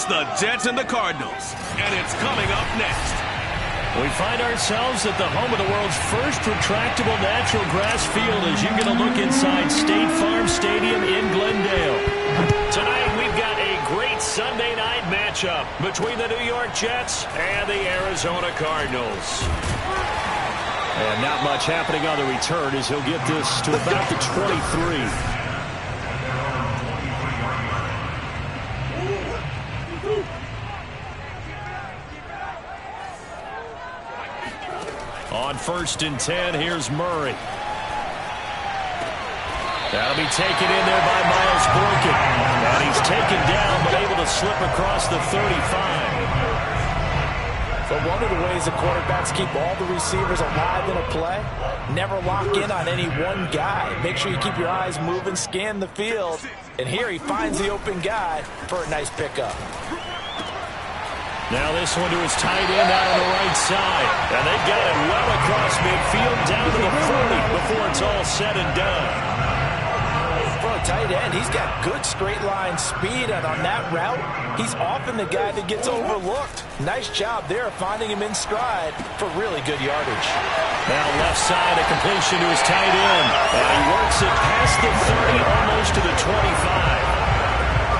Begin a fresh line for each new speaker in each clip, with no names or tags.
the Jets and the Cardinals, and it's coming up next.
We find ourselves at the home of the world's first retractable natural grass field as you get a look inside State Farm Stadium in Glendale. Tonight we've got a great Sunday night matchup between the New York Jets and the Arizona Cardinals. And not much happening on the return as he'll get this to about the 23. On 1st and 10, here's Murray. That'll be taken in there by Miles Boykin. And he's taken down, but able to slip across the 35.
But one of the ways the quarterbacks keep all the receivers alive in a play, never lock in on any one guy. Make sure you keep your eyes moving, scan the field. And here he finds the open guy for a nice pickup.
Now this one to his tight end out on the right side. And they've got it well across midfield down to the 40 before it's all said and done.
For a tight end, he's got good straight line speed, and on that route, he's often the guy that gets overlooked. Nice job there finding him in stride for really good yardage.
Now left side, a completion to his tight end. And he works it past the 30, almost to the 25.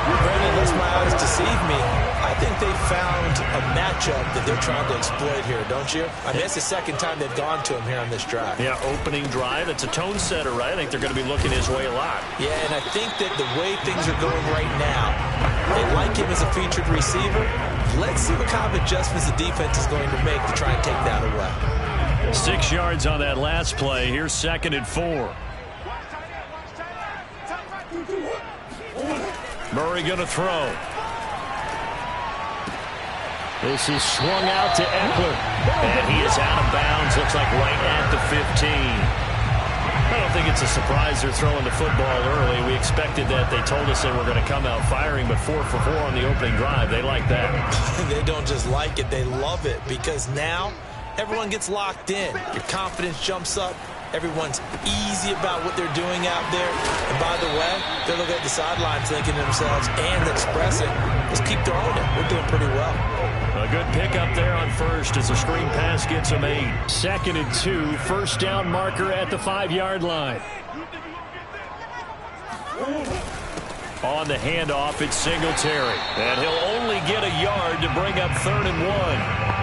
Brandon, unless my eyes deceive me, I think they found a matchup that they're trying to exploit here, don't you? I mean, it's the second time they've gone to him here on this drive.
Yeah, opening drive. It's a tone setter, right? I think they're going to be looking his way a lot.
Yeah, and I think that the way things are going right now, they like him as a featured receiver. Let's see what kind of adjustments the defense is going to make to try and take that away.
6 yards on that last play. Here's 2nd and 4. Murray going to throw. This is swung out to Eckler. And he is out of bounds. Looks like right at the 15. I don't think it's a surprise they're throwing the football early. We expected that. They told us they were going to come out firing, but 4 for 4 on the opening drive. They like that.
They don't just like it. They love it because now everyone gets locked in. Your confidence jumps up. Everyone's easy about what they're doing out there. And by the way, they look at the sidelines thinking to themselves and expressing, let's keep throwing it. We're doing pretty well.
A good pickup there on first as the screen pass gets him 8. 2nd and 2, first down marker at the 5-yard line. On the handoff, it's Singletary. And he'll only get a yard to bring up 3rd and 1.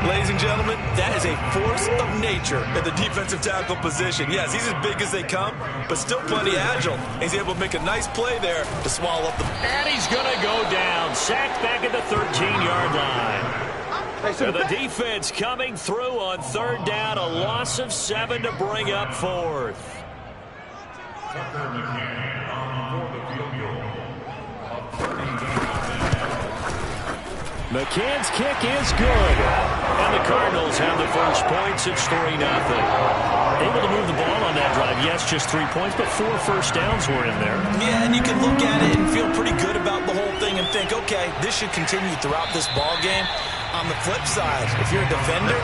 Ladies and gentlemen, that is a force of nature at the defensive tackle position. Yes, he's as big as they come, but still plenty agile. He's able to make a nice play there to swallow up the...
And he's going to go down. Sacked back at the 13-yard line. So the defense coming through on 3rd down. A loss of 7 to bring up 4th. McCann's kick is good. And the Cardinals have the first points. It's 3-0. Able to move the ball on that drive. Yes, just 3 points, but 4 first downs were in there.
Yeah, and you can look at it and feel pretty good about the whole thing and think, okay, this should continue throughout this ball game. On the flip side, if you're a defender,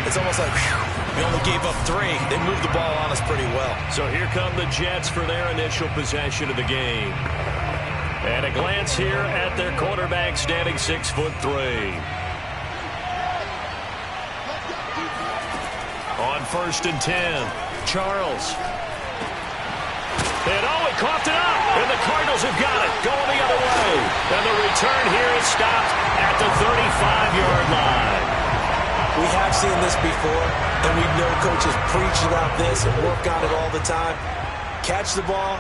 it's almost like, whew, we only gave up 3. They moved the ball on us pretty well.
So here come the Jets for their initial possession of the game. And a glance here at their quarterback standing 6'3". On 1st and 10, Charles. And he coughed it up. And the Cardinals have got it. Going the other way. And the return here is stopped at the 35-yard line.
We have seen this before, and we know coaches preach about this and work on it all the time. Catch the ball.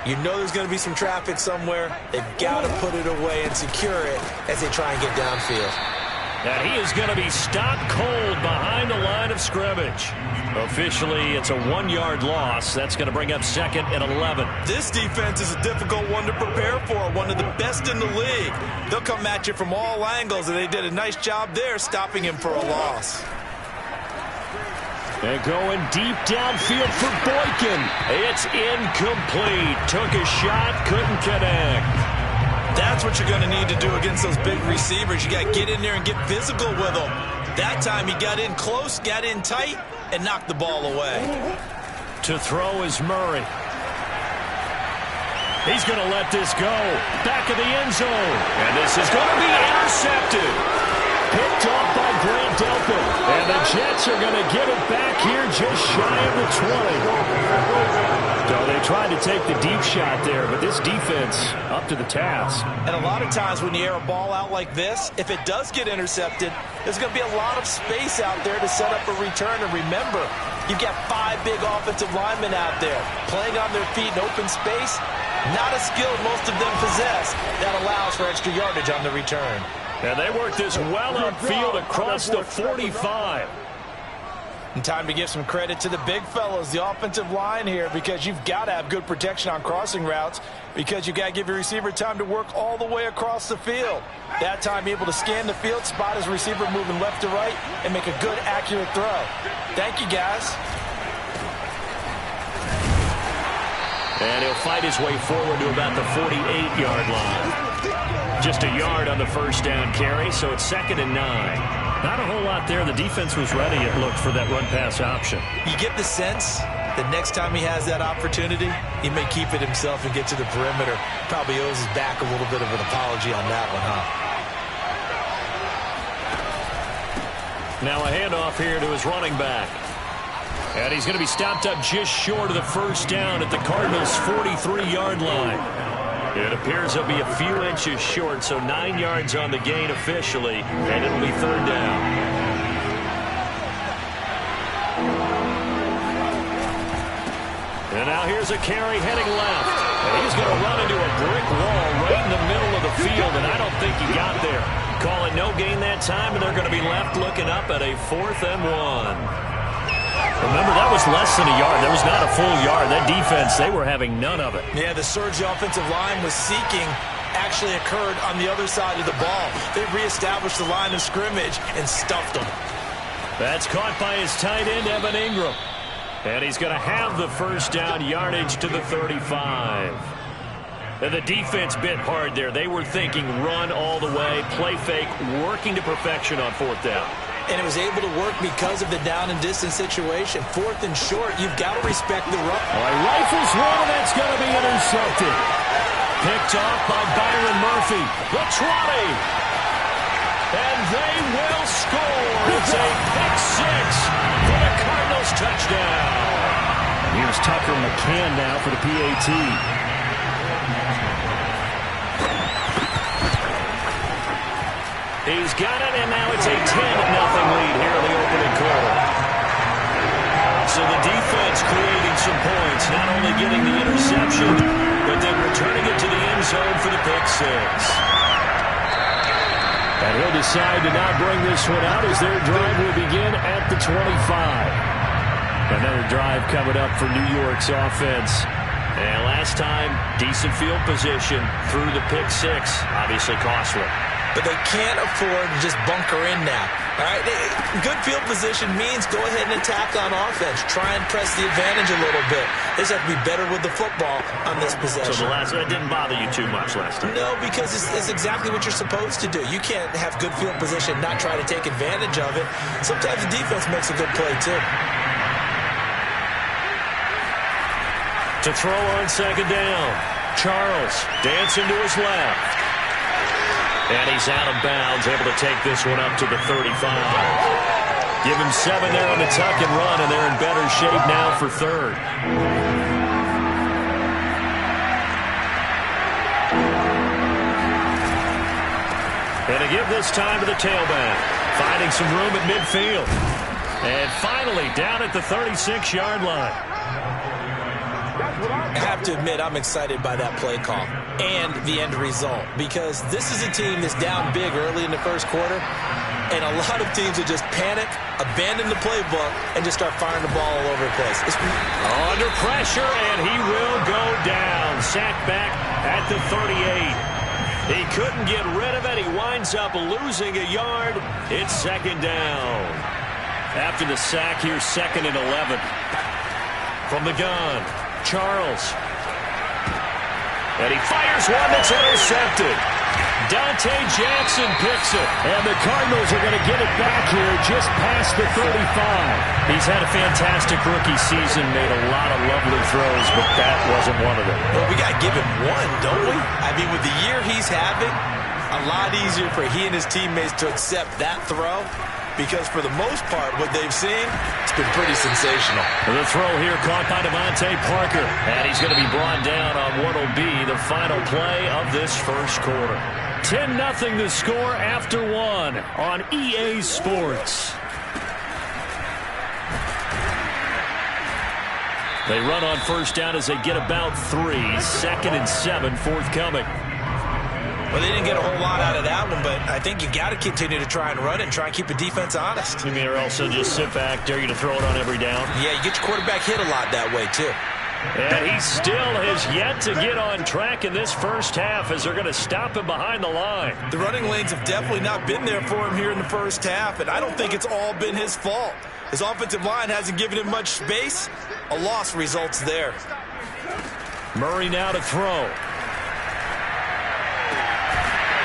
You know there's going to be some traffic somewhere. They've got to put it away and secure it as they try and get downfield.
And he is going to be stopped cold behind the line of scrimmage. Officially, it's a 1-yard loss. That's going to bring up 2nd and 11.
This defense is a difficult one to prepare for, one of the best in the league. They'll come at you from all angles, and they did a nice job there stopping him for a loss.
And going deep downfield for Boykin. It's incomplete. Took a shot, couldn't connect.
That's what you're going to need to do against those big receivers. You got to get in there and get physical with them. That time he got in close, got in tight, and knocked the ball away.
To throw is Murray. He's going to let this go. Back of the end zone. And this is going to be intercepted. Picked off by Grant Delpit. And the Jets are going to give it back here just shy of the 20. So they tried to take the deep shot there, but this defense up to the task.
And a lot of times when you air a ball out like this, if it does get intercepted, there's going to be a lot of space out there to set up a return. And remember, you've got 5 big offensive linemen out there playing on their feet in open space. Not a skill most of them possess that allows for extra yardage on the return.
And they work this well upfield across the 45.
And time to give some credit to the big fellows, the offensive line here, because you've got to have good protection on crossing routes, because you've got to give your receiver time to work all the way across the field. That time, be able to scan the field, spot his receiver moving left to right, and make a good, accurate throw. Thank you, guys.
And he'll fight his way forward to about the 48-yard line. Just a yard on the first down carry, so it's 2nd and 9. Not a whole lot there. The defense was ready, it looked, for that run-pass option.
You get the sense that next time he has that opportunity, he may keep it himself and get to the perimeter. Probably owes his back a little bit of an apology on that one, huh?
Now a handoff here to his running back. And he's going to be stopped up just short of the first down at the Cardinals' 43-yard line. It appears he'll be a few inches short, so 9 yards on the gain officially, and it'll be 3rd down. And now here's a carry heading left. And he's going to run into a brick wall right in the middle of the field, and I don't think he got there. Call it no gain that time, and they're going to be left looking up at a 4th and 1. Remember, that was less than a yard. That was not a full yard. That defense, they were having none of it.
Yeah, the surge the offensive line was seeking actually occurred on the other side of the ball. They reestablished the line of scrimmage and stuffed them.
That's caught by his tight end, Evan Ingram. And he's going to have the first down, yardage to the 35. And the defense bit hard there. They were thinking run all the way, play fake, working to perfection on 4th down.
And it was able to work because of the down and distance situation. 4th and short, you've got to respect the run.
Rifles one, and that's going to be intercepted. Picked off by Byron Murphy. The 20. And they will score. It's a pick 6 for the Cardinals touchdown. Here's Tucker McCann now for the PAT. He's got it, and now it's a 10-0 lead here in the opening quarter. So the defense creating some points, not only getting the interception, but then returning it to the end zone for the pick 6. And he'll decide to not bring this one out as their drive will begin at the 25. Another drive coming up for New York's offense. And last time, decent field position through the pick 6, obviously costly.
But they can't afford to just bunker in now. All right, good field position means go ahead and attack on offense. Try and press the advantage a little bit. They just have to be better with the football on this possession.
So that didn't bother you too much last time?
No, because it's exactly what you're supposed to do. You can't have good field position, not try to take advantage of it. Sometimes the defense makes a good play, too.
To throw on 2nd down, Charles dancing to his left. And he's out of bounds, able to take this one up to the 35. Give him 7 there on the tuck and run, and they're in better shape now for 3rd. And to give this time to the tailback, finding some room at midfield. And finally, down at the 36-yard line.
I have to admit, I'm excited by that play call and the end result, because this is a team that's down big early in the first quarter, and a lot of teams will just panic, abandon the playbook, and just start firing the ball all over the place.
Under pressure, and he will go down. Sacked back at the 38. He couldn't get rid of it. He winds up losing a yard. It's 2nd down. After the sack, here's 2nd and 11. From the gun, Charles. And he fires one that's intercepted. Dante Jackson picks it. And the Cardinals are going to get it back here just past the 35. He's had a fantastic rookie season, made a lot of lovely throws, but that wasn't one of them.
Well, we got to give him one, don't we? I mean, with the year he's having, a lot easier for he and his teammates to accept that throw, because for the most part, what they've seen, it's been pretty sensational.
The throw here caught by Devontae Parker, and he's going to be brought down on what will be the final play of this first quarter. 10-0 the score after one on EA Sports. They run on first down as they get about 3. 2nd and 7 forthcoming.
Well, they didn't get a whole lot out of that one, but I think you got to continue to try and run it and try and keep the defense honest.
You mean, or also just sit back, dare you to throw it on every down?
Yeah, you get your quarterback hit a lot that way, too.
And he still has yet to get on track in this first half as they're going to stop him behind the line.
The running lanes have definitely not been there for him here in the first half, and I don't think it's all been his fault. His offensive line hasn't given him much space. A loss results there.
Murray now to throw.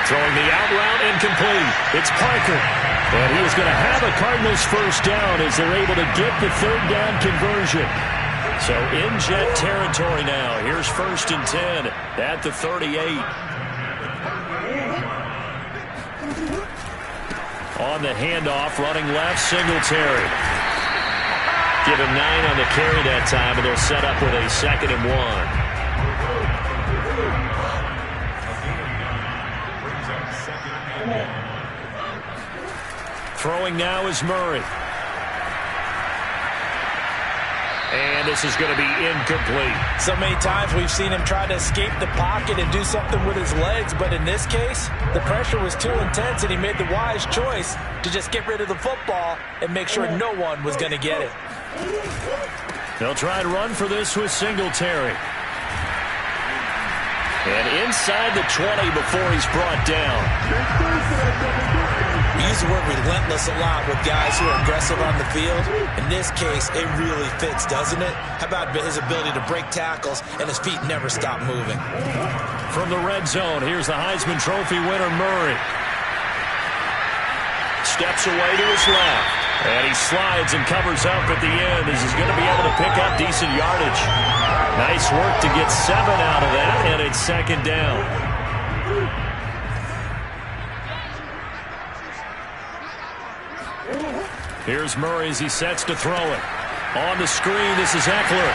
Throwing the out route, incomplete. It's Parker. And he is going to have a Cardinals first down as they're able to get the third down conversion. So in jet territory now. Here's 1st and 10 at the 38. On the handoff, running left, Singletary. Give him 9 on the carry that time, and they'll set up with a 2nd and 1. Throwing now is Murray. And this is going to be incomplete.
So many times we've seen him try to escape the pocket and do something with his legs, but in this case, the pressure was too intense and he made the wise choice to just get rid of the football and make sure no one was going to get it.
They'll try and run for this with Singletary. And inside the 20 before he's brought down.
We use the word relentless a lot with guys who are aggressive on the field. In this case, it really fits, doesn't it? How about his ability to break tackles and his feet never stop moving?
From the red zone, here's the Heisman Trophy winner, Murray. Steps away to his left. And he slides and covers up at the end as he's going to be able to pick up decent yardage. Nice work to get 7 out of that, and it's 2nd down. Here's Murray as he sets to throw it. On the screen, this is Eckler.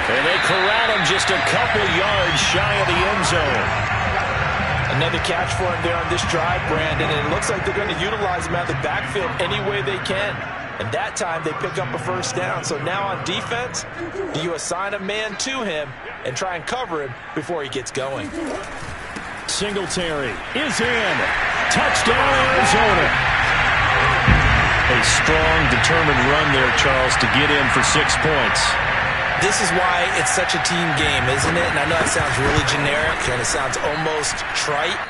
And they corral him just a couple yards shy of the end zone.
Another catch for him there on this drive, Brandon, and it looks like they're going to utilize him out of the backfield any way they can. And that time, they pick up a first down. So now on defense, do you assign a man to him and try and cover him before he gets going?
Singletary is in. Touchdown, Arizona. A strong, determined run there, Charles, to get in for 6 points.
This is why it's such a team game, isn't it? And I know it sounds really generic and it sounds almost trite,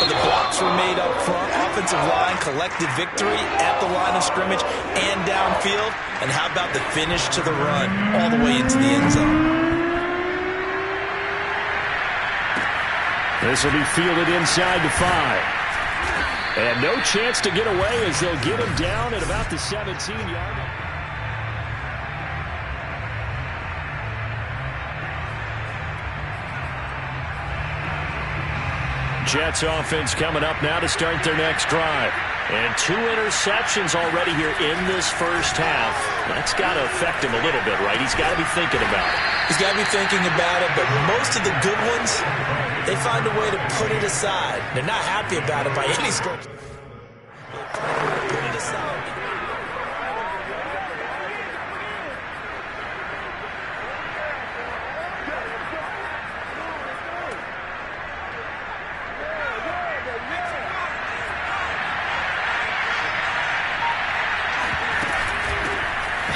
but the blocks were made up front, offensive line, collected victory at the line of scrimmage and downfield. And how about the finish to the run all the way into the end zone?
This will be fielded inside the 5. And no chance to get away as they'll get him down at about the 17-yard line. Jets offense coming up now to start their next drive. And 2 interceptions already here in this first half. That's got to affect him a little bit, right? He's got to be thinking about it.
He's got to be thinking about it, but most of the good ones, they find a way to put it aside. They're not happy about it by any stretch. Put it aside.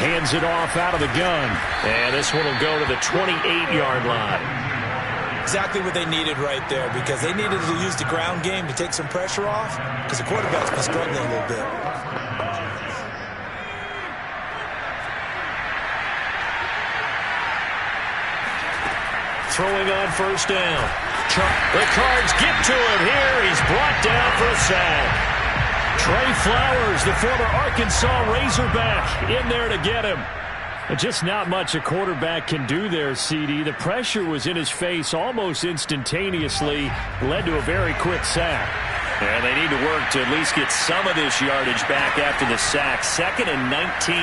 Hands it off out of the gun. And this one will go to the 28-yard line.
Exactly what they needed right there, because they needed to use the ground game to take some pressure off, because the quarterback's been struggling a little bit.
Throwing on first down. The Cards get to him here. He's brought down for a sack. Trey Flowers, the former Arkansas Razorback, in there to get him. Just not much a quarterback can do there, CD. The pressure was in his face almost instantaneously, led to a very quick sack. And they need to work to at least get some of this yardage back after the sack. 2nd and 19.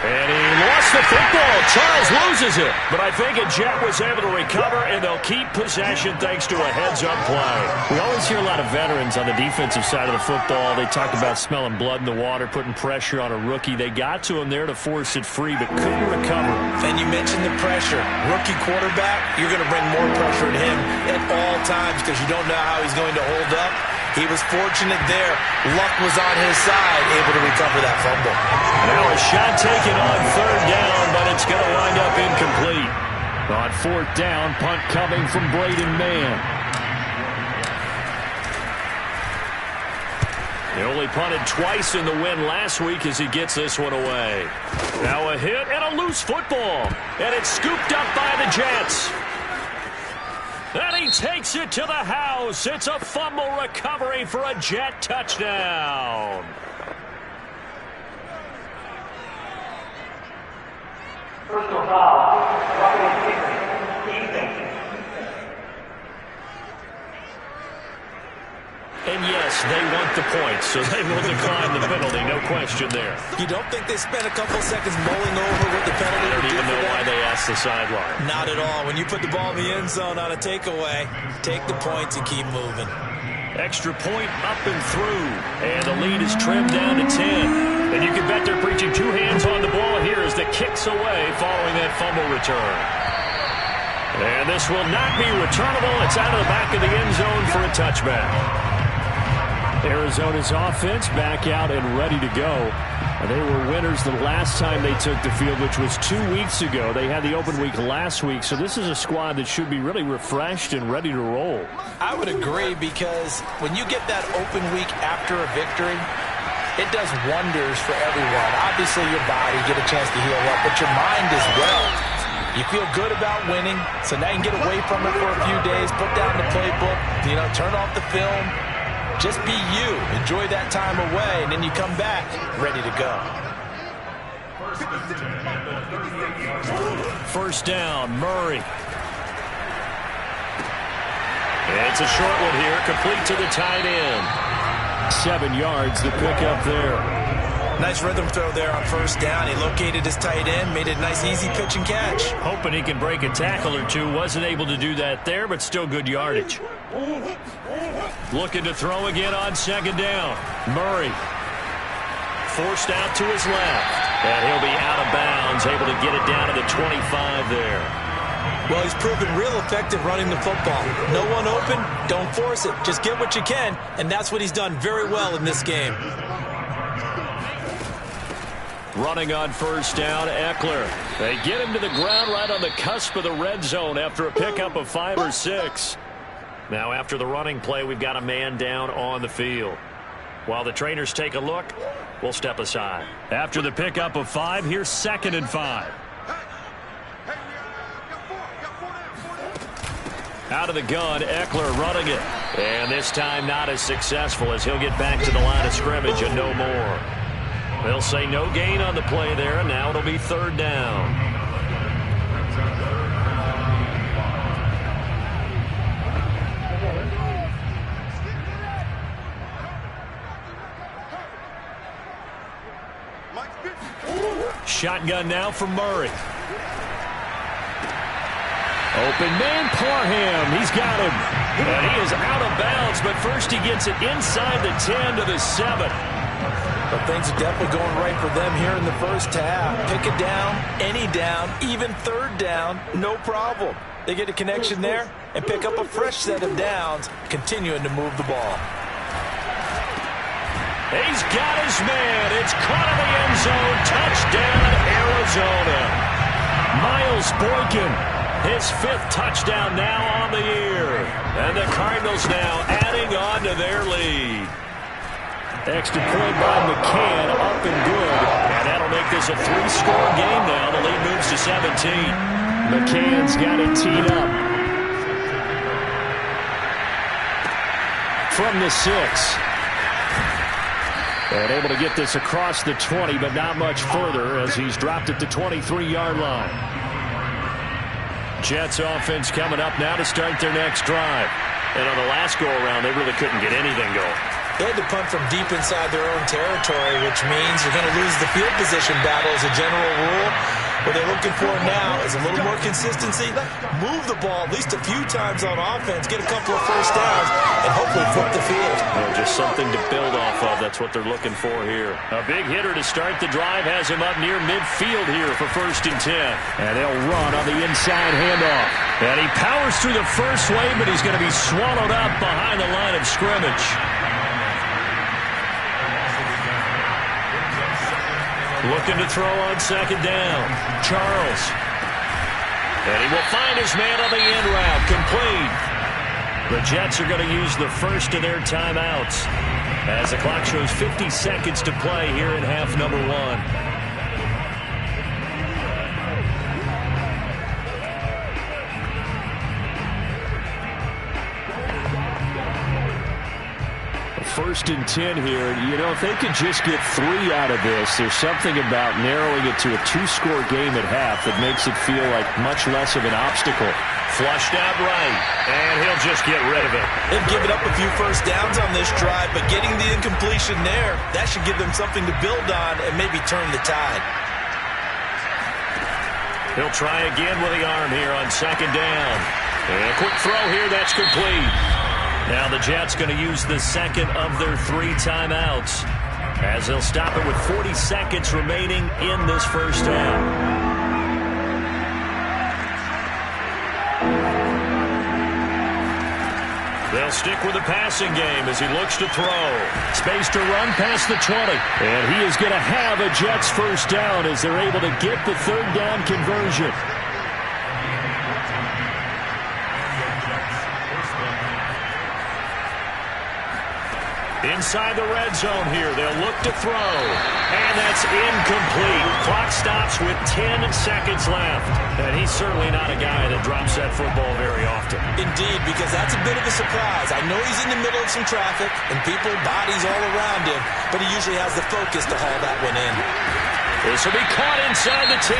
And he lost the football. Charles loses it. But I think Jet was able to recover, and they'll keep possession thanks to a heads-up play. We always hear a lot of veterans on the defensive side of the football. They talk about smelling blood in the water, putting pressure on a rookie. They got to him there to force it free, but couldn't recover.
And you mentioned the pressure. Rookie quarterback, you're going to bring more pressure at him at all times because you don't know how he's going to hold up. He was fortunate there. Luck was on his side, able to recover that fumble.
Now a shot taken on 3rd down, but it's going to wind up incomplete. On 4th down, punt coming from Braden Mann. He only punted twice in the win last week as he gets this one away. Now a hit and a loose football. And it's scooped up by the Jets. And he takes it to the house. It's a fumble recovery for a Jet touchdown.
Personal foul.
And yes, they want the points, so they will decline the penalty. No question there.
You don't think they spent a couple seconds mulling over what the penalty
I
would
don't
do
even know
for
why
them?
they asked the sideline.
Not at all. When you put the ball in the end zone on a takeaway, take the points and keep moving.
Extra point up and through. And the lead is trimmed down to 10. And you can bet they're preaching 2 hands on the ball here as the kick's away following that fumble return. And this will not be returnable. It's out of the back of the end zone for a touchback. Arizona's offense back out and ready to go. They were winners the last time they took the field, which was 2 weeks ago. They had the open week last week, so this is a squad that should be really refreshed and ready to roll.
I would agree because when you get that open week after a victory, it does wonders for everyone. Obviously, your body get a chance to heal up, but your mind as well. You feel good about winning, so now you can get away from it for a few days, put down the playbook, turn off the film. Just be you. Enjoy that time away, and then you come back ready to go.
1st down, Murray. It's a short one here, complete to the tight end. 7 yards, the pickup there.
Nice rhythm throw there on 1st down. He located his tight end, made it a nice, easy pitch and catch.
Hoping he can break a tackle or two. Wasn't able to do that there, but still good yardage. Looking to throw again on 2nd down. Murray forced out to his left. And he'll be out of bounds, able to get it down to the 25 there.
Well, he's proven real effective running the football. No one open, don't force it. Just get what you can, and that's what he's done very well in this game.
Running on 1st down, Eckler. They get him to the ground right on the cusp of the red zone after a pickup of 5 or 6. Now after the running play, we've got a man down on the field. While the trainers take a look, we'll step aside. After the pickup of 5, here's 2nd and 5. Out of the gun, Eckler running it. And this time not as successful as he'll get back to the line of scrimmage and no more. They'll say no gain on the play there, and now it'll be 3rd down. Shotgun now for Murray. Open man, Parham. He's got him. And he is out of bounds, but first he gets it inside the 10 to the 7.
But things are definitely going right for them here in the 1st half. Pick it down, any down, even 3rd down, no problem. They get a connection there and pick up a fresh set of downs, continuing to move the ball.
He's got his man. It's caught in the end zone. Touchdown, Arizona. Miles Boykin, his 5th touchdown now on the year. And the Cardinals now adding on to their lead. Extra point by McCann, up and good. And that'll make this a 3-score game now. The lead moves to 17. McCann's got it teed up. from the 6. And able to get this across the 20, but not much further as he's dropped it to 23-yard line. Jets offense coming up now to start their next drive. And on the last go-around, they really couldn't get anything going.
They had to punt from deep inside their own territory, which means you're going to lose the field position battle as a general rule. What they're looking for now is a little more consistency, move the ball at least a few times on offense, get a couple of first downs, and hopefully flip the field.
Well, just something to build off of. That's what they're looking for here. A big hitter to start the drive has him up near midfield here for 1st and 10. And they'll run on the inside handoff. And he powers through the first wave, but he's going to be swallowed up behind the line of scrimmage. Looking to throw on 2nd down. Charles. And he will find his man on the end route. Complete. The Jets are going to use the first of their timeouts as the clock shows 50 seconds to play here in half number 1. First and 10 here. You know, if they could just get 3 out of this, there's something about narrowing it to a 2-score game at half that makes it feel like much less of an obstacle. Flushed out right, and he'll just get rid of it.
They've given up a few first downs on this drive, but getting the incompletion there, that should give them something to build on and maybe turn the tide.
He'll try again with the arm here on 2nd down. And a quick throw here, that's complete. Now the Jets going to use the second of their 3 timeouts as they'll stop it with 40 seconds remaining in this first half. They'll stick with the passing game as he looks to throw. Space to run past the 20. And he is going to have a Jets first down as they're able to get the 3rd down conversion. Inside the red zone here, they'll look to throw. And that's incomplete. Clock stops with 10 seconds left. And he's certainly not a guy that drops that football very often.
Indeed, because that's a bit of a surprise. I know he's in the middle of some traffic and people, bodies all around him, but he usually has the focus to haul that one in.
This will be caught inside the 10.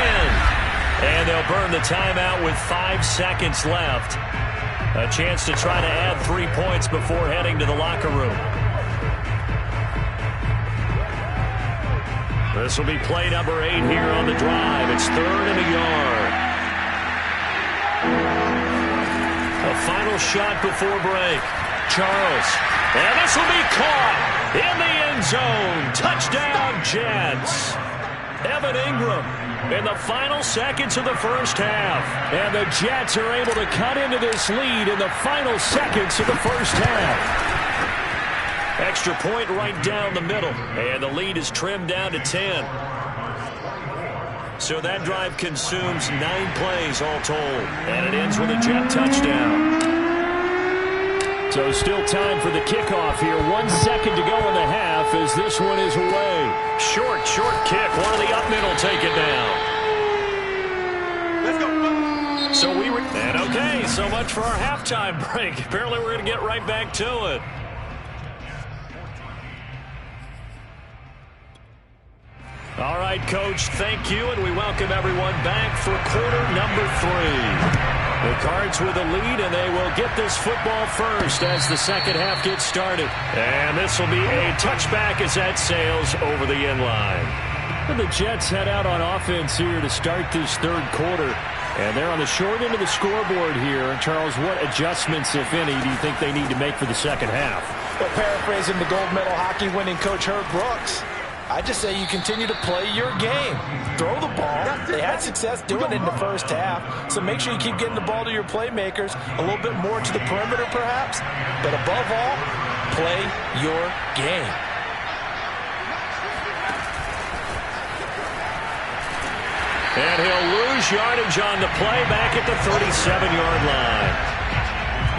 And they'll burn the timeout with 5 seconds left. A chance to try to add 3 points before heading to the locker room. This will be play number 8 here on the drive. It's 3rd and a yard. A final shot before break. Charles. And this will be caught in the end zone. Touchdown, Jets. Evan Ingram in the final seconds of the first half. And the Jets are able to cut into this lead in the final seconds of the first half. Extra point right down the middle. And the lead is trimmed down to 10. So that drive consumes 9 plays all told. And it ends with a Jet touchdown. So still time for the kickoff here. 1 second to go in the half as this one is away. Short kick. One of the up middle take it down.
Let's go.
And okay, so much for our halftime break. Apparently we're going to get right back to it. All right, Coach, thank you, and we welcome everyone back for quarter number 3. The Cards with the lead, and they will get this football first as the second half gets started. And this will be a touchback as that sails over the end line. And the Jets head out on offense here to start this 3rd quarter. And they're on the short end of the scoreboard here. And, Charles, what adjustments, if any, do you think they need to make for the second half?
Well, paraphrasing the gold medal hockey winning coach Herb Brooks, I just say you continue to play your game. Throw the ball. They had success doing it in the first half. So make sure you keep getting the ball to your playmakers, a little bit more to the perimeter perhaps. But above all, play your game. And he'll lose yardage on the play back at the 37-yard line.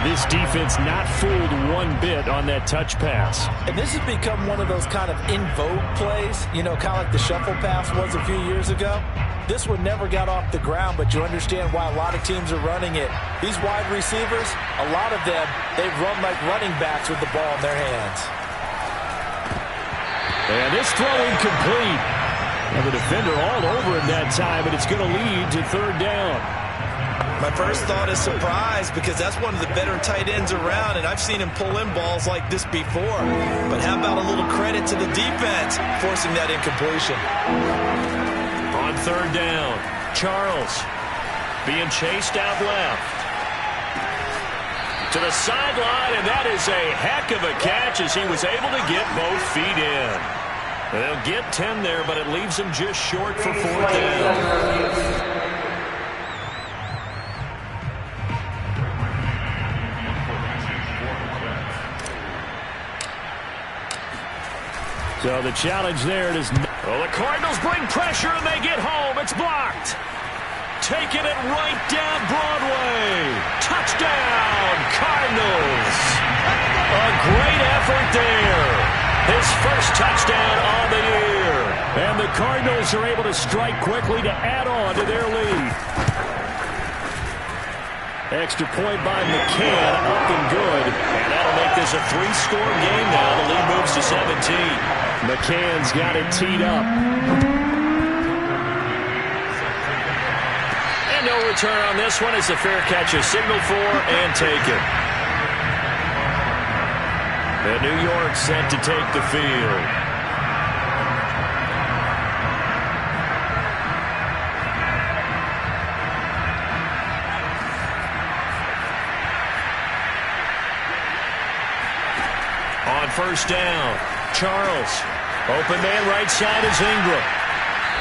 This defense not fooled one bit on that touch pass.
And this has become one of those kind of in vogue plays, you know, kind of like the shuffle pass was a few years ago. This one never got off the ground, but you understand why a lot of teams are running it. These wide receivers, a lot of them, they run like running backs with the ball in their hands.
And this throw incomplete. And the defender all over him that time, and it's going to lead to third down.
My first thought is surprise, because that's one of the better tight ends around, and I've seen him pull in balls like this before. But how about a little credit to the defense forcing that incompletion?
On third down, Charles being chased out left. To the sideline, and that is a heck of a catch as he was able to get both feet in. They'll get 10 there, but it leaves him just short for fourth down. So the challenge there is... Well, the Cardinals bring pressure, and they get home. It's blocked. Taking it right down Broadway. Touchdown, Cardinals. A great effort there. His first touchdown on the year. And the Cardinals are able to strike quickly to add on to their lead. Extra point by McCann, up and good. And that'll make this a 3-score game now. The lead moves to 17. McCann's got it teed up. And no return on this one as the fair catch is signaled for and taken. And New York set to take the field. On first down, Charles. Open man right side is Ingram.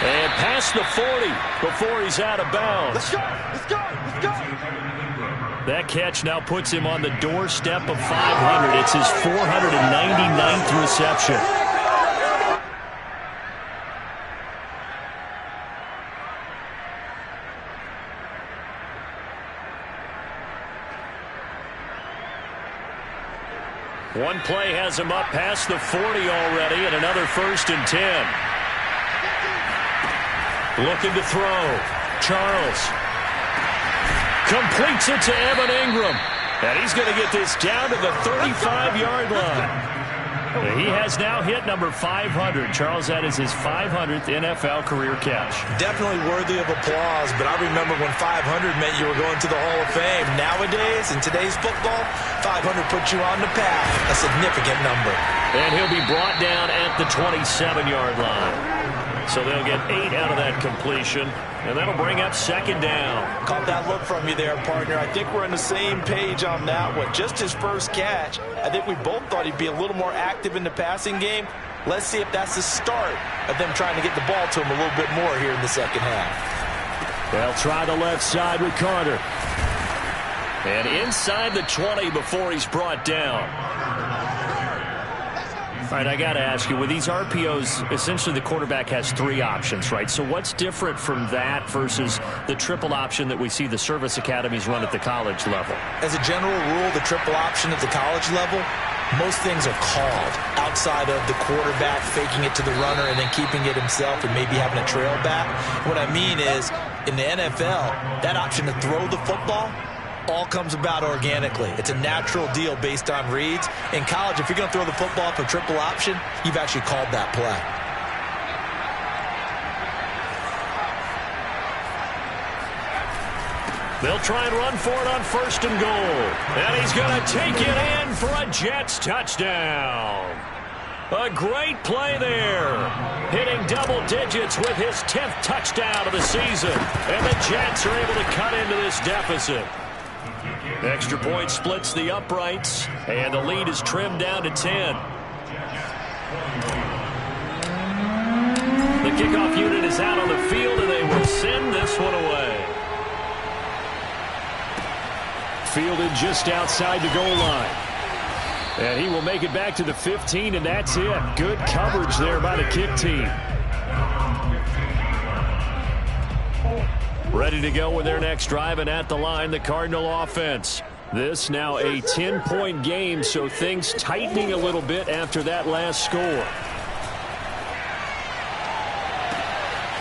And past the 40 before he's out of bounds.
Let's go, let's go, let's go.
That catch now puts him on the doorstep of 500. It's his 499th reception. One play has him up past the 40 already, and another 1st and 10. Looking to throw. Charles completes it to Evan Ingram. And he's going to get this down to the 35-yard line. He has now hit number 500. Charles, that is his 500th NFL career catch. Definitely
Worthy of applause, but I remember when 500 meant you were going to the Hall of Fame. Nowadays, in today's football, 500 puts you on the path. A significant number.
And he'll be brought down at the 27-yard line. So they'll get 8 out of that completion, and that'll bring up second down.
Caught that look from you there, partner. I think we're on the same page on that one. Just his first catch. I think we both thought he'd be a little more active in the passing game. Let's see if that's the start of them trying to get the ball to him a little bit more here in the second half.
They'll try the left side with Carter. And inside the 20 before he's brought down. All right, I got to ask you, with these RPOs, essentially the quarterback has 3 options, right? So what's different from that versus the triple option that we see the service academies run at the college level?
As a general rule, the triple option at the college level, most things are called outside of the quarterback faking it to the runner and then keeping it himself and maybe having a trail back. What I mean is, in the NFL, that option to throw the football all comes about organically. It's a natural deal based on reads. In college, if you're going to throw the football for triple option, you've actually called that play.
They'll try and run for it on 1st and goal. And he's going to take it in for a Jets touchdown. A great play there. Hitting double digits with his 10th touchdown of the season. And the Jets are able to cut into this deficit. Extra point splits the uprights, and the lead is trimmed down to 10. The kickoff unit is out on the field, and they will send this one away. Fielded just outside the goal line. And he will make it back to the 15, and that's it. Good coverage there by the kick team. Ready to go with their next drive, and at the line, the Cardinal offense. This now a 10-point game, so things tightening a little bit after that last score.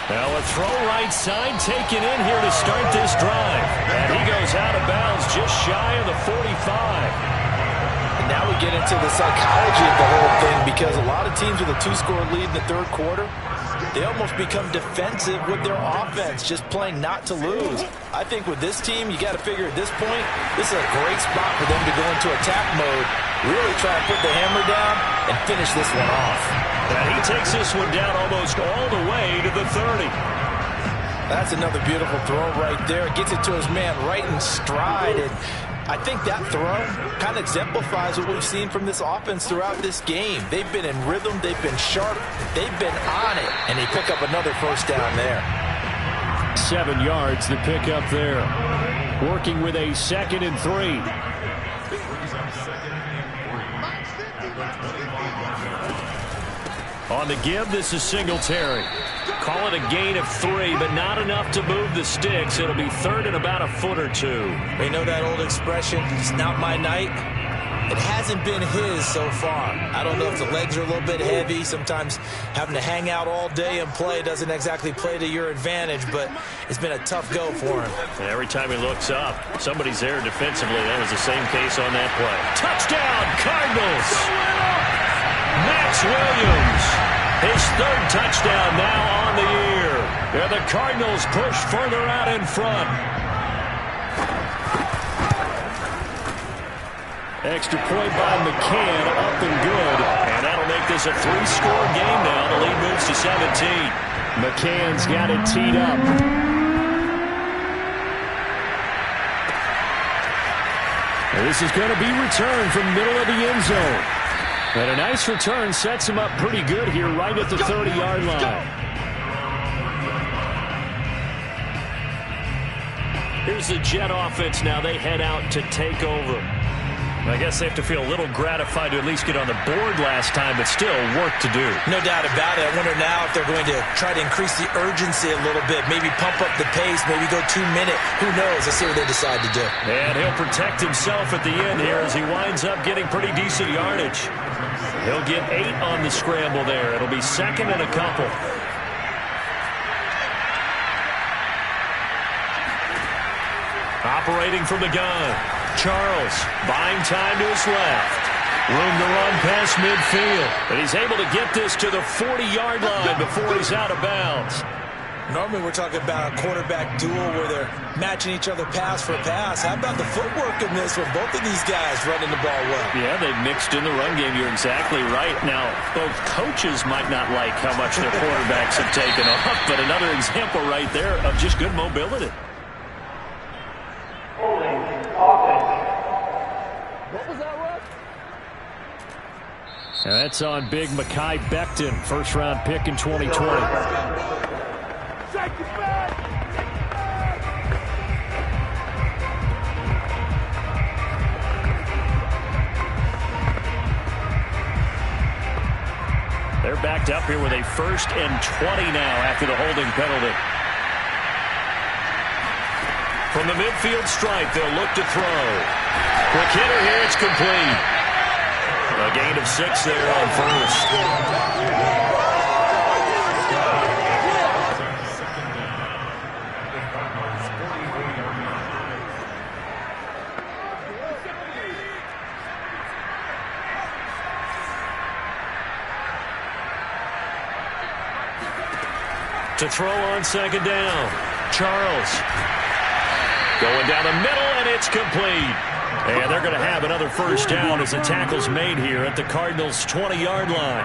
Now a throw right side taken in here to start this drive. And he goes out of bounds just shy of the 45.
And now we get into the psychology of the whole thing, because a lot of teams with a 2-score lead in the third quarter, they almost become defensive with their offense, just playing not to lose. I think with this team, you got to figure at this point, this is a great spot for them to go into attack mode, really try to put the hammer down and finish this one off.
And he takes this one down almost all the way to the 30.
That's another beautiful throw right there. Gets it to his man right in stride. And I think that throw kind of exemplifies what we've seen from this offense throughout this game. They've been in rhythm. They've been sharp. They've been on it. And they pick up another first down there.
7 yards to pick up there. Working with a 2nd and 3. On the give, this is Singletary. Call it a gain of 3, but not enough to move the sticks. It'll be 3rd and about a foot or 2.
You know that old expression, it's not my night? It hasn't been his so far. I don't know if the legs are a little bit heavy. Sometimes having to hang out all day and play doesn't exactly play to your advantage, but it's been a tough go for him.
And every time he looks up, somebody's there defensively. That was the same case on that play. Touchdown, Cardinals! Max Williams, his 3rd touchdown now on the year. And the Cardinals push further out in front. Extra point by McCann, up and good. And that'll make this a 3-score game now. The lead moves to 17. McCann's got it teed up. And this is going to be returned from middle of the end zone. And a nice return sets him up pretty good here right at the 30-yard line. Here's the Jet offense now. They head out to take over. I guess they have to feel a little gratified to at least get on the board last time, but still work to do.
No doubt about it. I wonder now if they're going to try to increase the urgency a little bit, maybe pump up the pace, maybe go 2-minute. Who knows? Let's see what they decide to do.
And he'll protect himself at the end here as he winds up getting pretty decent yardage. He'll get 8 on the scramble there. It'll be 2nd and a couple. Operating from the gun. Charles buying time to his left. Room to run past midfield. And he's able to get this to the 40-yard line before he's out of bounds.
Normally we're talking about a quarterback duel where they're matching each other pass for pass. How about the footwork in this with both of these guys running the ball well?
Yeah, they've mixed in the run game. You're exactly right. Now, both coaches might not like how much their quarterbacks have taken off, but another example right there of just good mobility.
What was that, Russ?
And that's on big Mekhi Becton, first-round pick in 2020. They're backed up here with a 1st and 20 now after the holding penalty. From the midfield stripe, they'll look to throw. Quick hitter here, it's complete. A gain of 6 there on 1st. To throw on 2nd down. Charles. Going down the middle, and it's complete. And they're going to have another first down as the tackle's made here at the Cardinals' 20-yard line.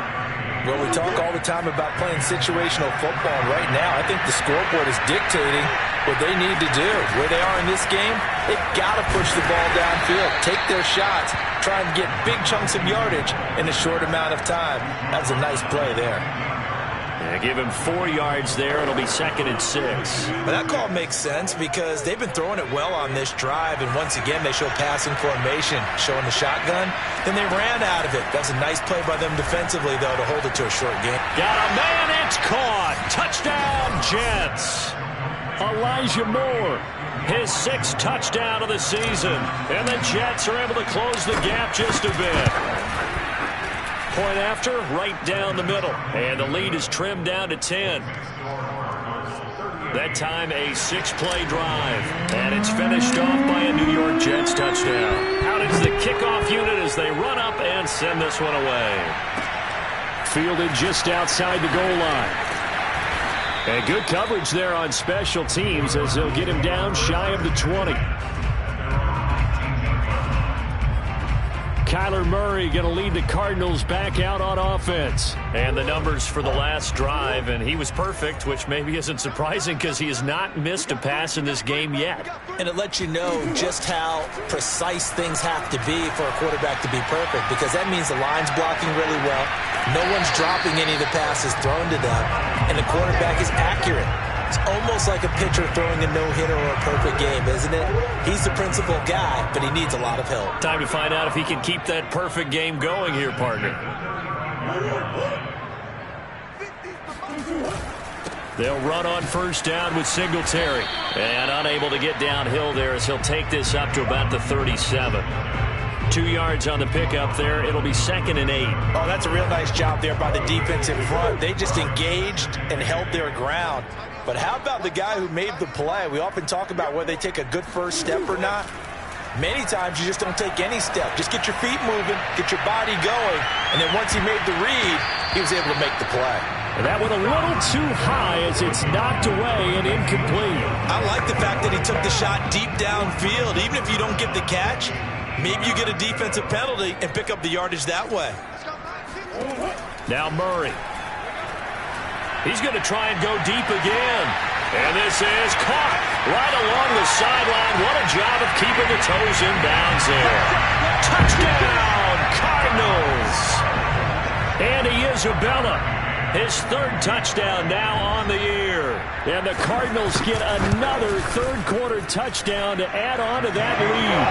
Well, we talk all the time about playing situational football. Right now, I think the scoreboard is dictating what they need to do. Where they are in this game, they've got to push the ball downfield, take their shots, try and get big chunks of yardage in a short amount of time. That's a nice play there.
Yeah, give him 4 yards there. It'll be 2nd and 6.
But that call makes sense because they've been throwing it well on this drive, and once again they show passing formation, showing the shotgun. Then they ran out of it. That's a nice play by them defensively, though, to hold it to a short game.
Got a man, it's caught. Touchdown, Jets. Elijah Moore, his 6th touchdown of the season. And the Jets are able to close the gap just a bit. Point after, right down the middle. And the lead is trimmed down to 10. That time a 6-play drive. And it's finished off by a New York Jets touchdown. Out is the kickoff unit as they run up and send this one away. Fielded just outside the goal line. And good coverage there on special teams as they'll get him down shy of the 20. Kyler Murray going to lead the Cardinals back out on offense. And the numbers for the last drive, and he was perfect, which maybe isn't surprising because he has not missed a pass in this game yet.
And it lets you know just how precise things have to be for a quarterback to be perfect, because that means the line's blocking really well. No one's dropping any of the passes thrown to them, and the quarterback is accurate. It's almost like a pitcher throwing a no-hitter or a perfect game, isn't it? He's the principal guy, but he needs a lot of help.
Time to find out if he can keep that perfect game going here, partner. They'll run on first down with Singletary. And unable to get downhill there as he'll take this up to about the 37. 2 yards on the pickup there. It'll be 2nd and 8.
Oh, that's a real nice job there by the defense in front. They just engaged and held their ground. But how about the guy who made the play? We often talk about whether they take a good first step or not. Many times you just don't take any step. Just get your feet moving, get your body going, and then once he made the read, he was able to make the play.
And that went a little too high as it's knocked away and incomplete.
I like the fact that he took the shot deep downfield. Even if you don't get the catch, maybe you get a defensive penalty and pick up the yardage that way.
Now Murray. He's going to try and go deep again. And this is caught right along the sideline. What a job of keeping the toes in bounds there. Touchdown, Cardinals. Andy Isabella, his 3rd touchdown now on the year. And the Cardinals get another 3rd-quarter touchdown to add on to that lead.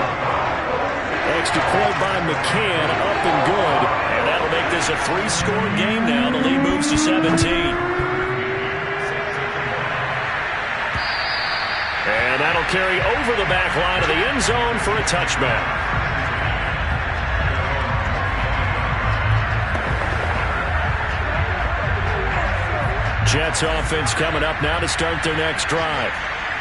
Extra point by McCann, up and good. And that'll make this a 3-score game now. The lead moves to 17. And that'll carry over the back line of the end zone for a touchback. Jets offense coming up now to start their next drive.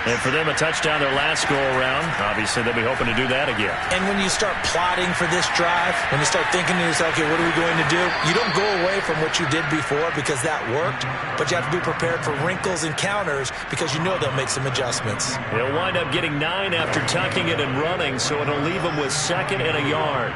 And for them, a touchdown their last go-around. Obviously, they'll be hoping to do that again.
And when you start plotting for this drive, when you start thinking to yourself, okay, what are we going to do? You don't go away from what you did before because that worked, but you have to be prepared for wrinkles and counters because you know they'll make some adjustments.
They'll wind up getting 9 after tucking it and running, so it'll leave them with 2nd and a yard.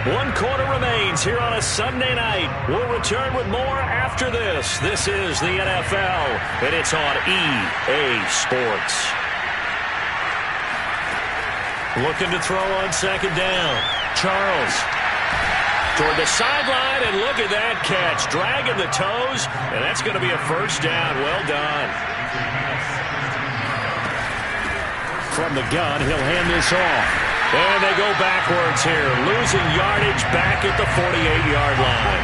One quarter remains here on a Sunday night. We'll return with more after this. This is the NFL, and it's on EA Sports. Looking to throw on 2nd down. Charles toward the sideline, and look at that catch. Dragging the toes, and that's going to be a 1st down. Well done. From the gun, he'll hand this off. And they go backwards here, losing yardage back at the 48-yard line.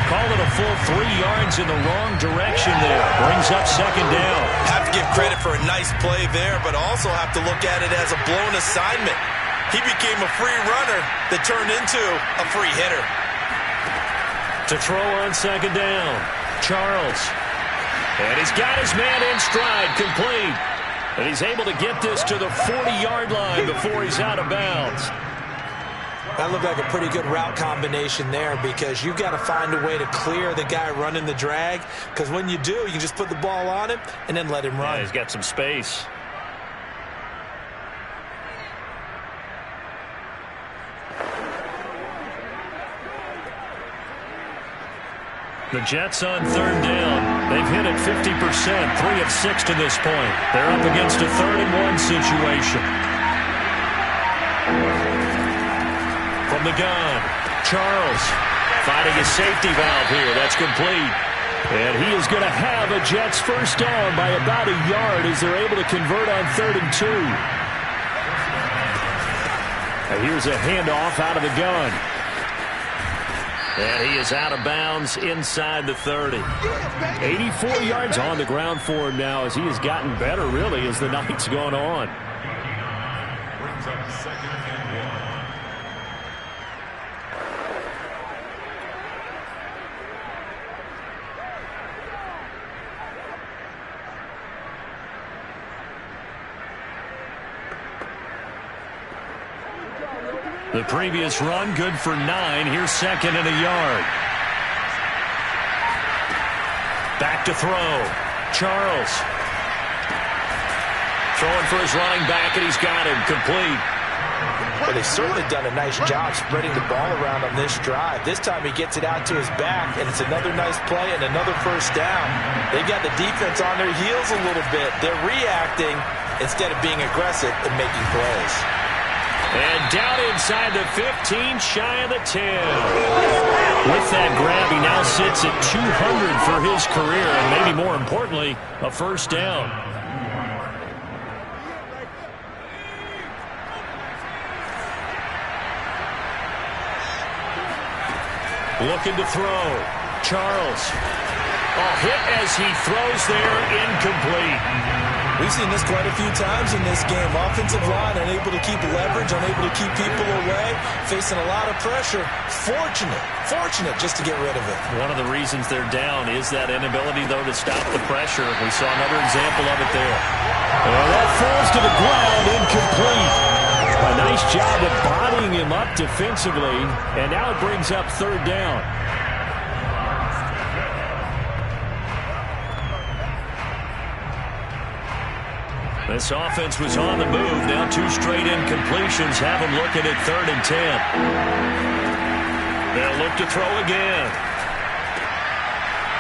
Call it a full 3 yards in the wrong direction there. Brings up 2nd down.
Have to give credit for a nice play there, but also have to look at it as a blown assignment. He became a free runner that turned into a free hitter.
To throw on 2nd down, Charles. And he's got his man in stride, complete. And he's able to get this to the 40-yard line before he's out of bounds.
That looked like a pretty good route combination there because you've got to find a way to clear the guy running the drag, because when you do, you can just put the ball on him and then let him run.
Yeah, he's got some space. The Jets on 3rd down. They've hit it 50%, 3 of 6 to this point. They're up against a 3rd and 1 situation. From the gun, Charles finding his safety valve here. That's complete. And he is going to have a Jets first down by about a yard as they're able to convert on 3rd and 2. And here's a handoff out of the gun. And he is out of bounds inside the 30. 84 yards on the ground for him now as he has gotten better, really, as the night's gone on.
Brings up 2nd and 1.
The previous run, good for 9. Here's 2nd and a yard. Back to throw. Charles. Throwing for his running back, and he's got him complete.
Well, they've certainly done a nice job spreading the ball around on this drive. This time he gets it out to his back, and it's another nice play and another first down. They've got the defense on their heels a little bit. They're reacting instead of being aggressive and making plays.
And down inside the 15, shy of the 10. With that grab, he now sits at 200 for his career, and maybe more importantly, a first down. Looking to throw. Charles. Oh, hit as he throws there, incomplete.
We've seen this quite a few times in this game. Offensive line unable to keep leverage, unable to keep people away, facing a lot of pressure. Fortunate just to get rid of it.
One of the reasons they're down is that inability, though, to stop the pressure. We saw another example of it there. And that falls to the ground, incomplete. A nice job of bodying him up defensively, and now it brings up 3rd down. This offense was on the move. Now 2 straight incompletions have them looking at 3rd and 10. They'll look to throw again.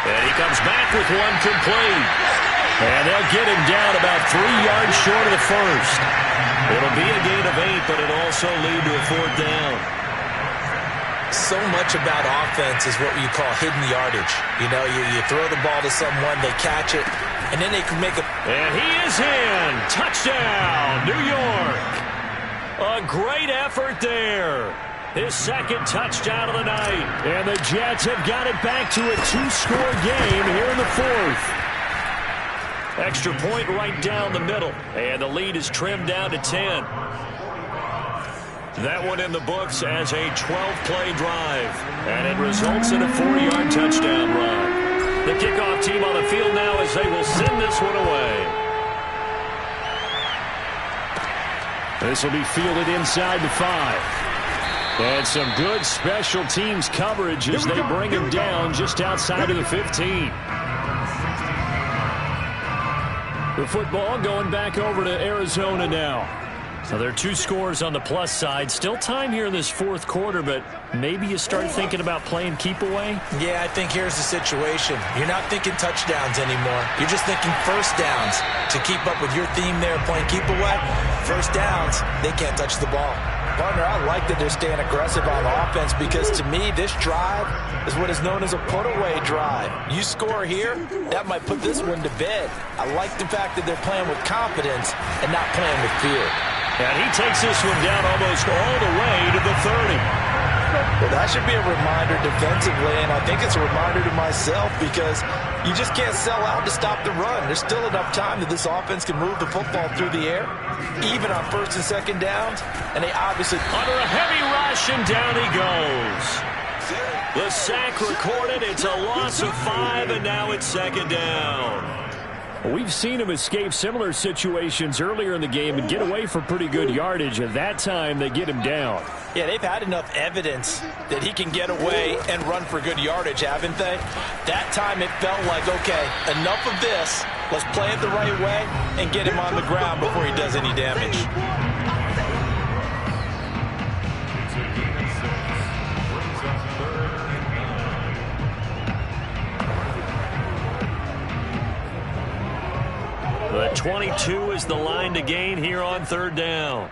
And he comes back with one complete. And they'll get him down about 3 yards short of the first. It'll be a gain of 8, but it'll also lead to a 4th down.
So much about offense is what you call hidden yardage. You know, you throw the ball to someone, they catch it, and then they can make a...
And he is in. Touchdown, New York. A great effort there. His 2nd touchdown of the night. And the Jets have got it back to a 2-score game here in the 4th. Extra point right down the middle. And the lead is trimmed down to 10. That one in the books as a 12-play drive. And it results in a 40-yard touchdown run. The kickoff team on the field now as they will send this one away. This will be fielded inside the 5. And some good special teams coverage as they bring him down just outside of the 15. The football going back over to Arizona now. So there are 2 scores on the plus side. Still time here in this 4th quarter, but maybe you start thinking about playing keep away?
Yeah, I think here's the situation. You're not thinking touchdowns anymore. You're just thinking first downs. To keep up with your theme there, playing keep away, first downs, they can't touch the ball. Partner, I like that they're staying aggressive on offense because to me, this drive is what is known as a put-away drive. You score here, that might put this one to bed. I like the fact that they're playing with confidence and not playing with fear.
And he takes this one down almost all the way to the 30.
Well, that should be a reminder defensively, and I think it's a reminder to myself because you just can't sell out to stop the run. There's still enough time that this offense can move the football through the air, even on 1st and 2nd downs, and they obviously...
Under a heavy rush, and down he goes. The sack recorded. It's a loss of 5, and now it's 2nd down. We've seen him escape similar situations earlier in the game and get away for pretty good yardage. At that time, they get him down.
Yeah, they've had enough evidence that he can get away and run for good yardage, haven't they? That time it felt like, okay, enough of this. Let's play it the right way and get him on the ground before he does any damage.
The 22 is the line to gain here on 3rd down.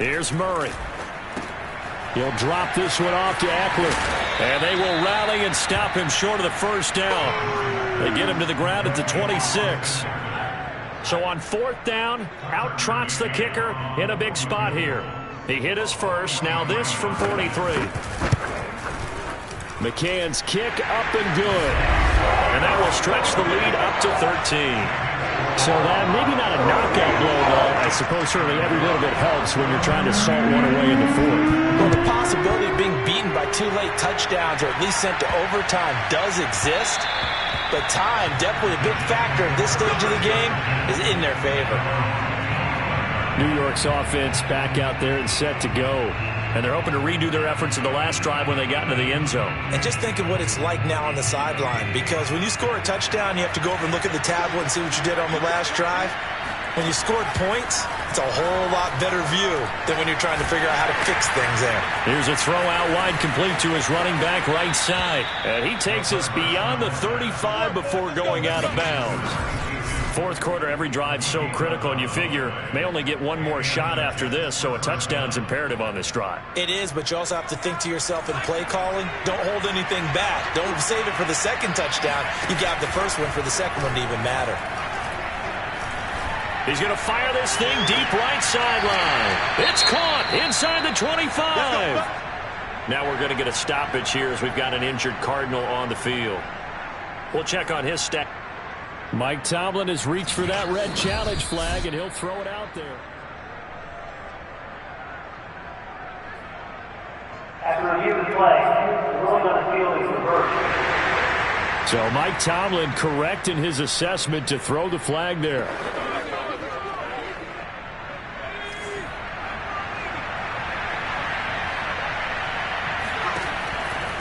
Here's Murray. He'll drop this one off to Eckler. And they will rally and stop him short of the first down. They get him to the ground at the 26. So on 4th down, out trots the kicker in a big spot here. He hit his first. Now this from 43. McCann's kick up and good. And that will stretch the lead up to 13. So that maybe not a knockout blow, though. I suppose certainly every little bit helps when you're trying to salt one away in the 4th.
Well, the possibility of being beaten by 2 late touchdowns or at least sent to overtime does exist. But time, definitely a big factor in this stage of the game, is in their favor.
New York's offense back out there and set to go. And they're hoping to redo their efforts in the last drive when they got into the end zone.
And just think of what it's like now on the sideline. Because when you score a touchdown, you have to go over and look at the tablet and see what you did on the last drive. When you scored points, it's a whole lot better view than when you're trying to figure out how to fix things there.
Here's a throw out wide, complete to his running back right side. And he takes us beyond the 35 before going out of bounds. 4th quarter, every drive so critical, and you figure may only get one more shot after this, so a touchdown's imperative on this drive.
It is, but you also have to think to yourself in play calling, don't hold anything back. Don't save it for the second touchdown. You got the first one for the second one to even matter.
He's going to fire this thing deep right sideline. It's caught inside the 25. Now we're going to get a stoppage here as we've got an injured Cardinal on the field. We'll check on his stat. Mike Tomlin has reached for that red challenge flag, and he'll throw it out there.
After review of the play, the ruling on the field is reversed.
So Mike Tomlin correct in his assessment to throw the flag there.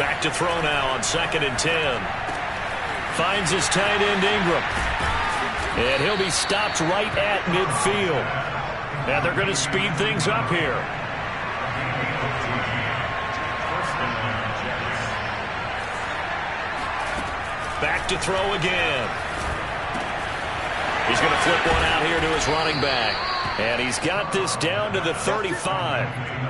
Back to throw now on 2nd and 10. Finds his tight end Ingram. And he'll be stopped right at midfield. And they're going to speed things up here. Back to throw again. He's going to flip one out here to his running back. And he's got this down to the 35.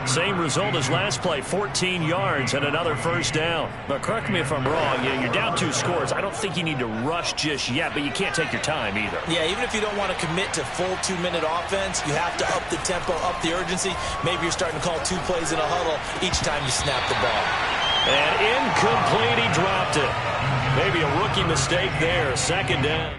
Same result as last play, 14 yards and another first down. But correct me if I'm wrong, you're down 2 scores. I don't think you need to rush just yet, but you can't take your time either.
Yeah, even if you don't want to commit to full 2-minute offense, you have to up the tempo, up the urgency. Maybe you're starting to call 2 plays in a huddle each time you snap the ball.
And incomplete, he dropped it. Maybe a rookie mistake there, 2nd down.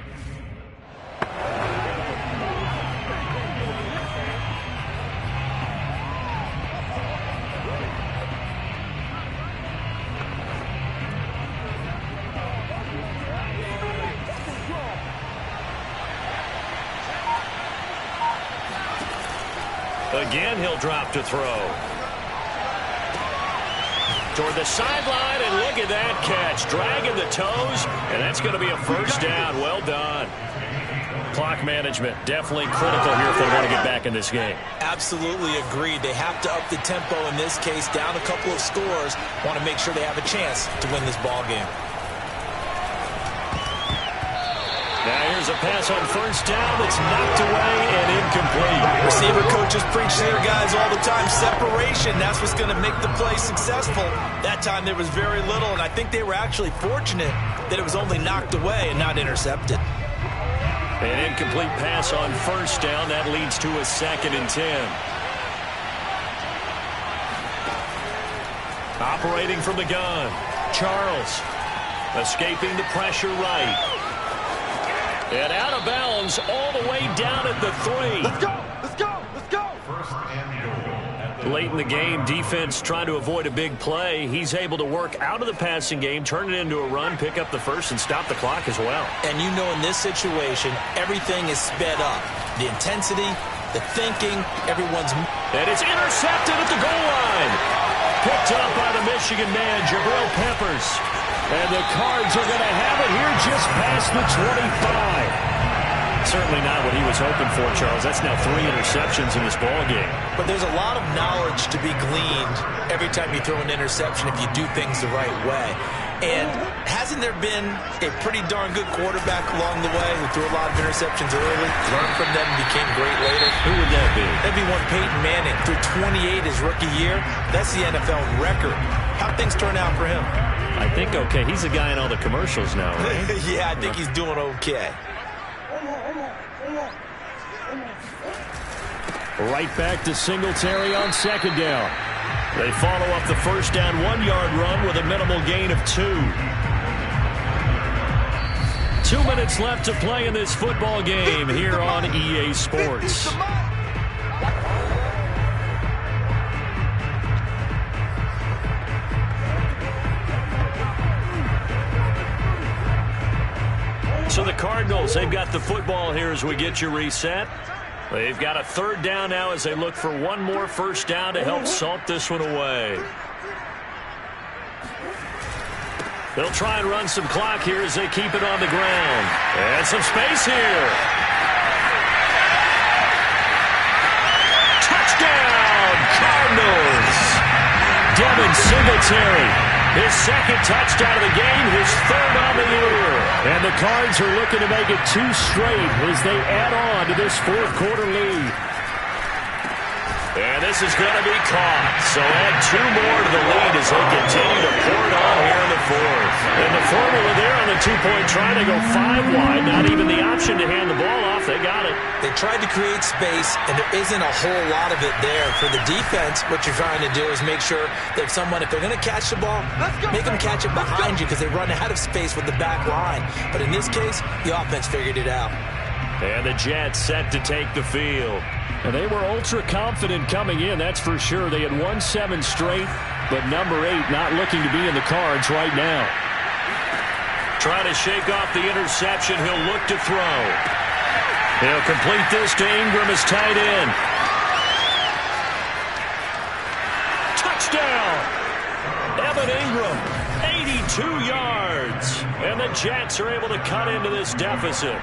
Again, he'll drop to throw. Toward the sideline, and look at that catch. Dragging the toes, and that's going to be a first down. Well done. Clock management, definitely critical here if they want to get back in this game.
Absolutely agreed. They have to up the tempo in this case, down a couple of scores. Want to make sure they have a chance to win this ball game.
Now here's a pass on first down that's knocked away and incomplete.
Receiver coaches preach to their guys all the time. Separation, that's what's going to make the play successful. That time there was very little, and I think they were actually fortunate that it was only knocked away and not intercepted.
An incomplete pass on first down. That leads to a 2nd and 10. Operating from the gun, Charles. Escaping the pressure right. And out of bounds all the way down at the 3.
Let's go! Let's go! Let's go!
Late in the game, defense trying to avoid a big play. He's able to work out of the passing game, turn it into a run, pick up the first, and stop the clock as well.
And you know in this situation, everything is sped up. The intensity, the thinking, everyone's...
And it's intercepted at the goal line. Picked up by the Michigan man, Jabril Peppers. And the Cards are going to have it here just past the 25. Certainly not what he was hoping for, Charles. That's now 3 interceptions in this ball game.
But there's a lot of knowledge to be gleaned every time you throw an interception if you do things the right way. And hasn't there been a pretty darn good quarterback along the way who threw a lot of interceptions early, learned from them, and became great later?
Who would that be?
That'd be one Peyton Manning. Threw 28 his rookie year. That's the NFL record. How'd things turn out for him?
I think okay. He's a guy in all the commercials now, right?
Yeah, I think he's doing okay.
Right back to Singletary on second down. They follow up the first down 1-yard run with a minimal gain of 2. 2 minutes left to play in this football game here on EA Sports. So the Cardinals, they've got the football here as we get you reset. They've got a third down now as they look for one more first down to help salt this one away. They'll try and run some clock here as they keep it on the ground. And some space here. Touchdown, Cardinals! Devin Singletary. His second touchdown of the game, his third on the year. And the Cards are looking to make it 2 straight as they add on to this fourth quarter lead. And this is going to be caught. So add 2 more to the lead as they continue to pour it on here in the fourth. And the formula there on the 2-point try to go 5 wide. Not even the option to hand the ball off. They got it.
They tried to create space, and there isn't a whole lot of it there. For the defense, what you're trying to do is make sure that someone, if they're going to catch the ball, make them catch it behind you because they run out of space with the back line. But in this case, the offense figured it out.
And the Jets set to take the field. And they were ultra confident coming in, that's for sure. They had won 7 straight, but number 8 not looking to be in the cards right now. Trying to shake off the interception. He'll look to throw. He'll complete this to Ingram as tight end. Touchdown! Evan Ingram, 82 yards. And the Jets are able to cut into this deficit.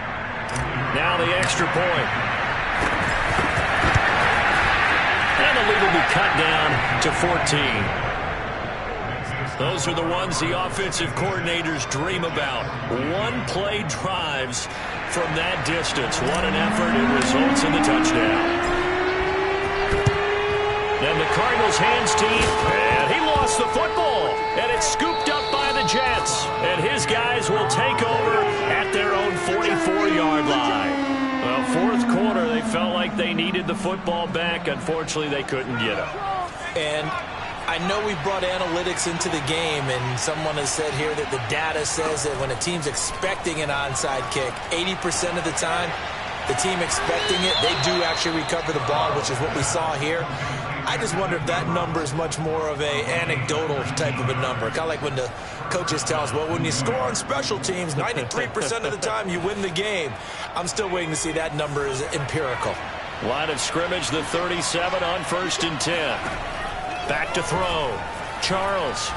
Now the extra point. And the lead will be cut down to 14. Those are the ones the offensive coordinators dream about. One-play drives from that distance. What an effort. It results in the touchdown. Then the Cardinals hands team, and he lost the football. And it's scooped up by the Jets. And his guys will take over at their own 44-yard line. Well, fourth quarter, they felt like they needed the football back. Unfortunately, they couldn't get it.
And I know we brought analytics into the game, and someone has said here that the data says that when a team's expecting an onside kick, 80% of the time, the team expecting it, they do actually recover the ball, which is what we saw here. I just wonder if that number is much more of a anecdotal type of a number. Kind of like when the coaches tell us, well, when you score on special teams, 93% of the time you win the game. I'm still waiting to see that number is empirical.
Line of scrimmage, the 37 on 1st and 10. Back to throw. Charles.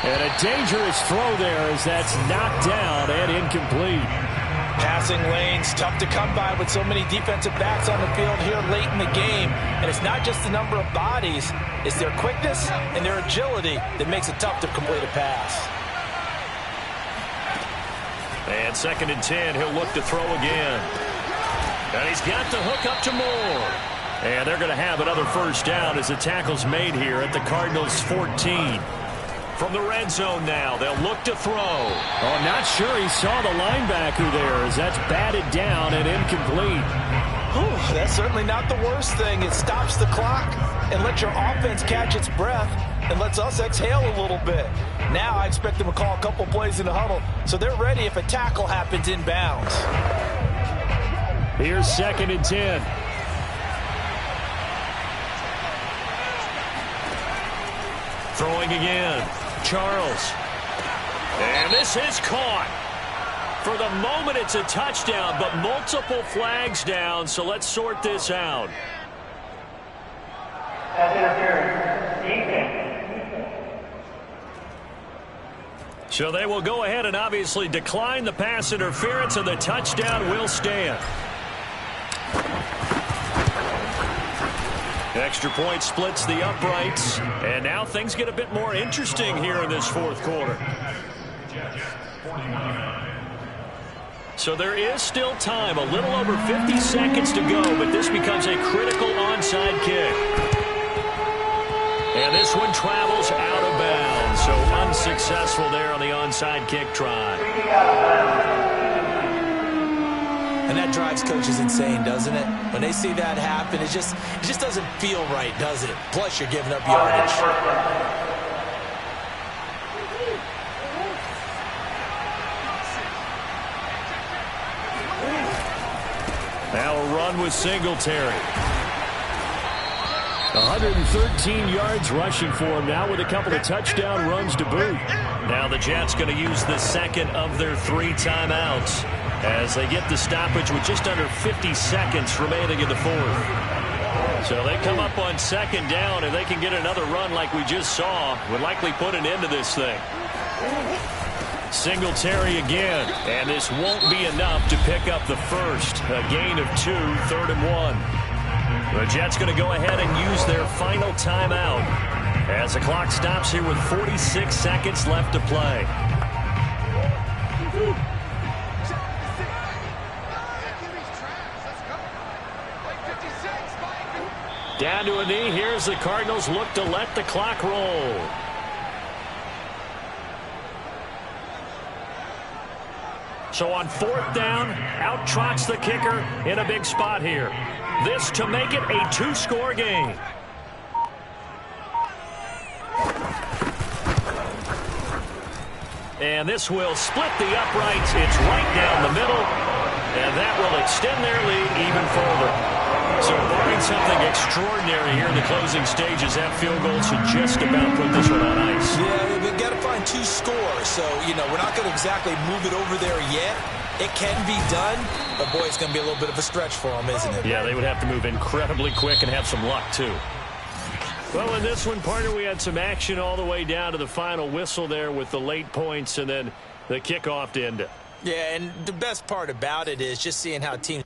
And a dangerous throw there as that's knocked down and incomplete.
Passing lanes, tough to come by with so many defensive backs on the field here late in the game. And it's not just the number of bodies, it's their quickness and their agility that makes it tough to complete a pass.
And 2nd and 10, he'll look to throw again. And he's got the hook up to Moore. And they're going to have another first down as the tackle's made here at the Cardinals' 14. From the red zone now, they'll look to throw. Oh, not sure he saw the linebacker there as that's batted down and incomplete.
Whew, that's certainly not the worst thing. It stops the clock and lets your offense catch its breath and lets us exhale a little bit. Now I expect them to call a couple plays in the huddle so they're ready if a tackle happens inbounds.
Here's 2nd and 10. Throwing again. Charles. And this is caught. For the moment, it's a touchdown, but multiple flags down, so let's sort this out. So they will go ahead and obviously decline the pass interference, and the touchdown will stand. Extra point splits the uprights, and now things get a bit more interesting here in this fourth quarter. So there is still time, a little over 50 seconds to go, but this becomes a critical onside kick. And this one travels out of bounds, so unsuccessful there on the onside kick try.
And that drives coaches insane, doesn't it? When they see that happen, it just doesn't feel right, does it? Plus, you're giving up yardage.
Now a run with Singletary. 113 yards rushing for him now with a couple of touchdown runs to boot. Now the Jets going to use the second of their 3 timeouts as they get the stoppage with just under 50 seconds remaining in the fourth. So they come up on second down, and they can get another run like we just saw. Would likely put an end to this thing. Singletary again, and this won't be enough to pick up the first. A gain of 2, 3rd and 1. The Jets going to go ahead and use their final timeout as the clock stops here with 46 seconds left to play. Down to a knee. Here's the Cardinals look to let the clock roll. So on 4th down, out trots the kicker in a big spot here. This to make it a 2-score game. And this will split the uprights. It's right down the middle. And that will extend their lead even further. So barring something extraordinary here in the closing stages, that field goal should just about put this one on ice.
Yeah, we've got to find 2 scores. So, we're not going to exactly move it over there yet. It can be done, but, boy, it's going to be a little bit of a stretch for them, isn't it?
Yeah, they would have to move incredibly quick and have some luck, too. Well, in this one, partner, we had some action all the way down to the final whistle there with the late points and then the kickoff to end it.
Yeah, and the best part about it is just seeing how teams